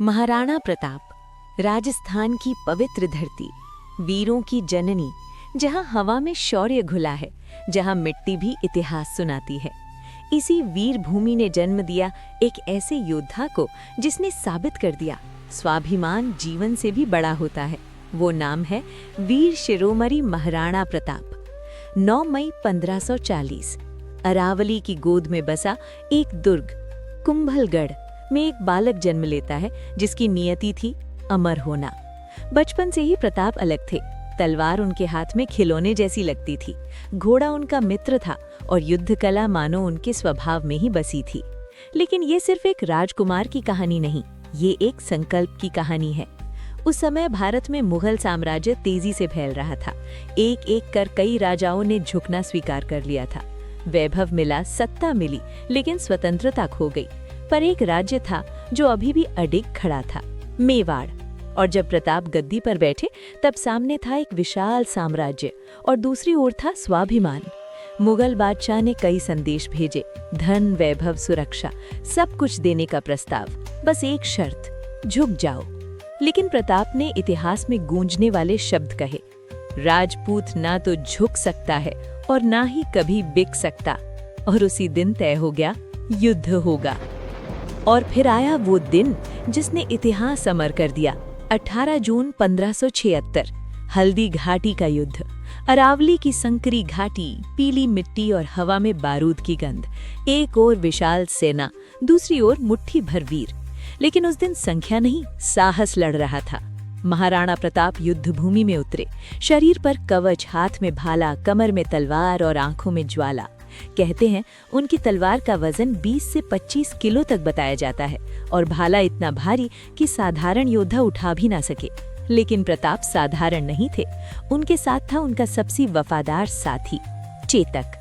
महाराणा प्रताप, राजस्थान की पवित्र धरती, वीरों की जननी, जहां हवा में शौर्य घुला है, जहां मिट्टी भी इतिहास सुनाती है। इसी वीर भूमि ने जन्म दिया एक ऐसे योद्धा को जिसने साबित कर दिया स्वाभिमान जीवन से भी बड़ा होता है। वो नाम है वीर शिरोमणि महाराणा प्रताप। 9 मई 1540 अरावली की गोद में बसा एक दुर्ग कुंभलगढ़ में एक बालक जन्म लेता है जिसकी नियति थी अमर होना। बचपन से ही प्रताप अलग थे। तलवार उनके हाथ में खिलौने जैसी लगती थी, घोड़ा उनका मित्र था और युद्ध कला मानो उनके स्वभाव में ही बसी थी। लेकिन ये सिर्फ एक राजकुमार की कहानी नहीं, ये एक संकल्प की कहानी है। उस समय भारत में मुगल साम्राज्य तेजी से फैल रहा था। एक एक कर कई राजाओं ने झुकना स्वीकार कर लिया था। वैभव मिला, सत्ता मिली, लेकिन स्वतंत्रता खो गई। पर एक राज्य था जो अभी भी अडिग खड़ा था, मेवाड़। और जब प्रताप गद्दी पर बैठे तब सामने था एक विशाल साम्राज्य और दूसरी ओर था स्वाभिमान। मुगल बादशाह ने कई संदेश भेजे, धन, वैभव, सुरक्षा, सब कुछ देने का प्रस्ताव, बस एक शर्त, झुक जाओ। लेकिन प्रताप ने इतिहास में गूंजने वाले शब्द कहे, राजपूत ना तो झुक सकता है और ना ही कभी बिक सकता। और उसी दिन तय हो गया, युद्ध होगा। और फिर आया वो दिन जिसने इतिहास अमर कर दिया। 18 जून 1576 हल्दी घाटी का युद्ध। अरावली की संकरी घाटी, पीली मिट्टी और हवा में बारूद की गंध। एक ओर विशाल सेना, दूसरी ओर मुट्ठी भर वीर। लेकिन उस दिन संख्या नहीं, साहस लड़ रहा था। महाराणा प्रताप युद्ध भूमि में उतरे, शरीर पर कवच, हाथ में भाला, कमर में तलवार और आंखों में ज्वाला। कहते हैं उनकी तलवार का वजन 20 से 25 किलो तक बताया जाता है और भाला इतना भारी कि साधारण योद्धा उठा भी ना सके। लेकिन प्रताप साधारण नहीं थे। उनके साथ था उनका सबसे वफादार साथी चेतक।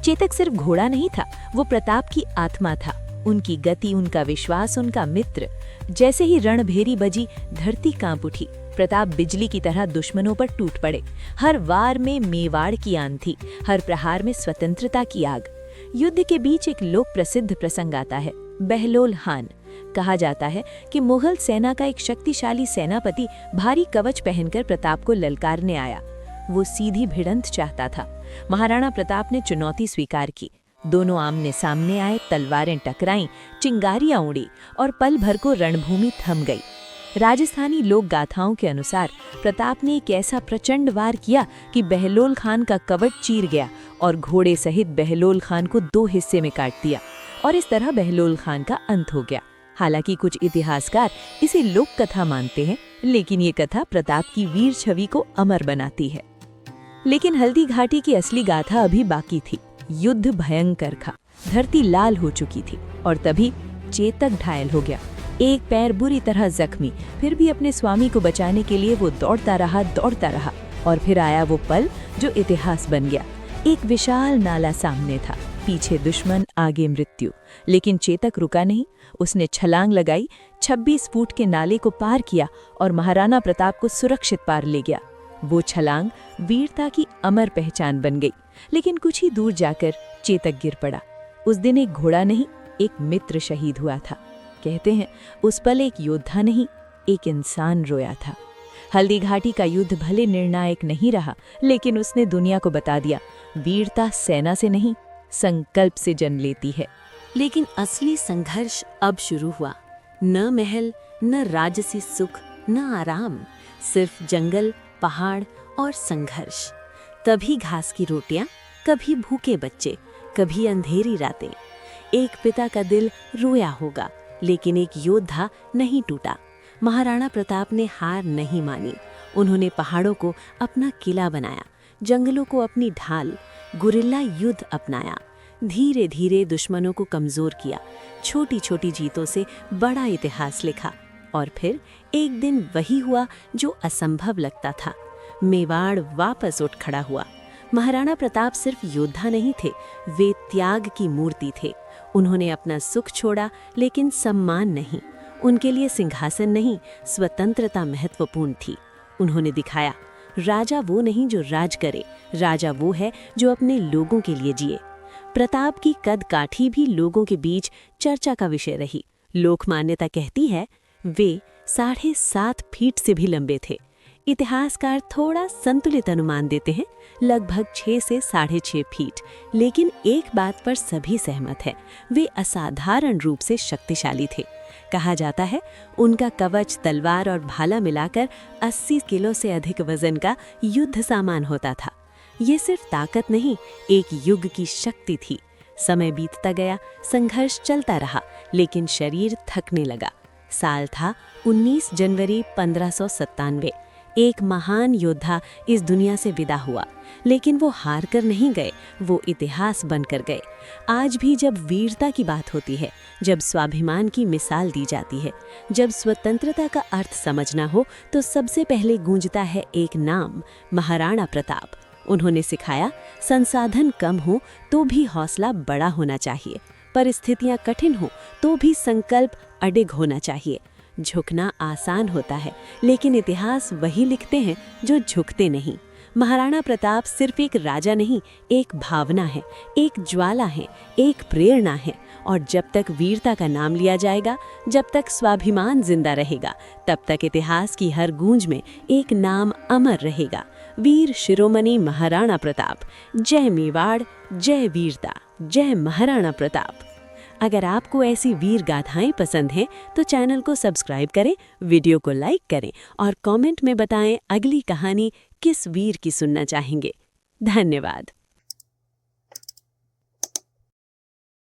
चेतक सिर्फ घोड़ा नहीं था, वो प्रताप की आत्मा था। उनकी गति, उनका विश्वास, उनका मित्र। जैसे ही रणभेरी बजी, धरती कांप उठी। प्रताप बिजली की तरह दुश्मनों पर टूट पड़े। हर वार में मेवाड़ की आन थी, हर प्रहार में स्वतंत्रता की आग। युद्ध के बीच एक लोक प्रसिद्ध प्रसंग आता है, बहलोल खान। कहा जाता है कि मुगल सेना का एक शक्तिशाली सेनापति भारी कवच पहनकर प्रताप को ललकारने आया। वो सीधी भिड़ंत चाहता था। महाराणा प्रताप ने चुनौती स्वीकार की। दोनों आमने सामने आए, तलवारें टकराईं, चिंगारियां उड़ी और पल भर को रणभूमि थम गई। राजस्थानी लोक गाथाओं के अनुसार प्रताप ने एक ऐसा प्रचंड वार किया कि बहलोल खान का कवच चीर गया और घोड़े सहित बहलोल खान को 2 हिस्से में काट दिया। और इस तरह बहलोल खान का अंत हो गया। हालांकि कुछ इतिहासकार इसे लोक कथा मानते हैं, लेकिन ये कथा प्रताप की वीर छवि को अमर बनाती है। लेकिन हल्दी घाटी की असली गाथा अभी बाकी थी। युद्ध भयंकर था, धरती लाल हो चुकी थी और तभी चेतक घायल हो गया, एक पैर बुरी तरह जख्मी। फिर भी अपने स्वामी को बचाने के लिए वो दौड़ता रहा। और फिर आया वो पल जो इतिहास बन गया। एक विशाल नाला सामने था, पीछे दुश्मन, आगे मृत्यु। लेकिन चेतक रुका नहीं। उसने छलांग लगाई, 26 फुट के नाले को पार किया और महाराणा प्रताप को सुरक्षित पार ले गया। वो छलांग वीरता की अमर पहचान बन गई। लेकिन कुछ ही दूर जाकर चेतक गिर पड़ा। उस दिन एक घोड़ा नहीं, एक मित्र शहीद हुआ था। कहते हैं उस पल एक योद्धा नहीं, एक इंसान रोया था। हल्दी घाटी का युद्ध भले निर्णायक नहीं रहा, लेकिन उसने दुनिया को बता दिया, वीरता सेना से नहीं, संकल्प से जन्म लेती है। लेकिन असली संघर्ष अब शुरू हुआ। न महल, न राजसी सुख, न आराम, सिर्फ जंगल, पहाड़ और संघर्ष। कभी घास की रोटियां, कभी भूखे बच्चे, कभी अंधेरी रातें। एक पिता का दिल रोया होगा, लेकिन एक योद्धा नहीं टूटा। महाराणा प्रताप ने हार नहीं मानी। उन्होंने पहाड़ों को अपना किला बनाया, जंगलों को अपनी ढाल, गुरिल्ला युद्ध अपनाया। धीरे धीरे दुश्मनों को कमजोर किया, छोटी छोटी जीतों से बड़ा इतिहास लिखा। और फिर एक दिन वही हुआ जो असंभव लगता था, मेवाड़ वापस उठ खड़ा हुआ। महाराणा प्रताप सिर्फ योद्धा नहीं थे, वे त्याग की मूर्ति थे। उन्होंने अपना सुख छोड़ा, लेकिन सम्मान नहीं। उनके लिए सिंहासन नहीं, स्वतंत्रता महत्वपूर्ण थी। उन्होंने दिखाया, राजा वो नहीं जो राज करे, राजा वो है जो अपने लोगों के लिए जिए। प्रताप की कद काठी भी लोगों के बीच चर्चा का विषय रही। लोक मान्यता कहती है, वे 7.5 फीट से भी लंबे थे। इतिहासकार थोड़ा संतुलित अनुमान देते हैं, लगभग 6 से 6.5 फीट। लेकिन एक बात पर सभी सहमत है, वे असाधारण रूप से शक्तिशाली थे। कहा जाता है उनका कवच, तलवार और भाला मिलाकर 80 किलो से अधिक वजन का युद्ध सामान होता था। ये सिर्फ ताकत नहीं, एक युग की शक्ति थी। समय बीतता गया, संघर्ष चलता रहा, लेकिन शरीर थकने लगा। साल था 19 जनवरी 1597। एक महान योद्धा इस दुनिया से विदा हुआ, लेकिन वो हार कर नहीं गए, वो इतिहास बनकर गए। आज भी जब वीरता की बात होती है, जब स्वाभिमान की मिसाल दी जाती है, जब स्वतंत्रता का अर्थ समझना हो, तो सबसे पहले गूंजता है एक नाम, महाराणा प्रताप। उन्होंने सिखाया, संसाधन कम हो तो भी हौसला बड़ा होना चाहिए, परिस्थितियां कठिन हो तो भी संकल्प अडिग होना चाहिए। झुकना आसान होता है, लेकिन इतिहास वही लिखते हैं जो झुकते नहीं। महाराणा प्रताप सिर्फ एक राजा नहीं, एक भावना है, एक ज्वाला है, एक प्रेरणा है। और जब तक वीरता का नाम लिया जाएगा, जब तक स्वाभिमान जिंदा रहेगा, तब तक इतिहास की हर गूंज में एक नाम अमर रहेगा, वीर शिरोमणि महाराणा प्रताप। जय मेवाड़, जय वीरता, जय महाराणा प्रताप। अगर आपको ऐसी वीर गाथाएं पसंद हैं तो चैनल को सब्सक्राइब करें, वीडियो को लाइक करें और कमेंट में बताएं अगली कहानी किस वीर की सुनना चाहेंगे। धन्यवाद।